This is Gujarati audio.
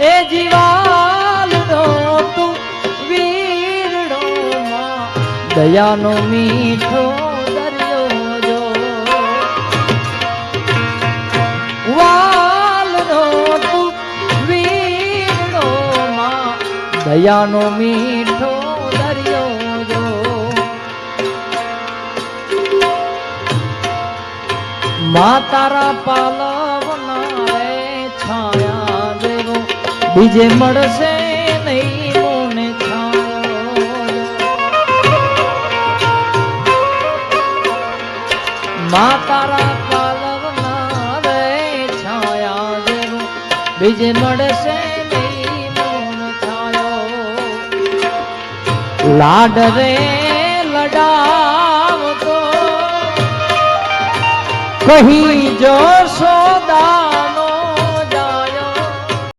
એ જીવાલનો તું વીરડો માં દયાનો મીઠો દરિયો જો વાલનો તું વીરડો માં દયાનો મીઠો દરિયો જો મા તારા પાલવના રે છાયા દેવો બીજે મળશે નહીં મોને છાયો મા તારા પાલવના રે છાયા દેવો બીજે મળશે નહીં મોન છાયો લાડ રે લડાવતો કહી જોશો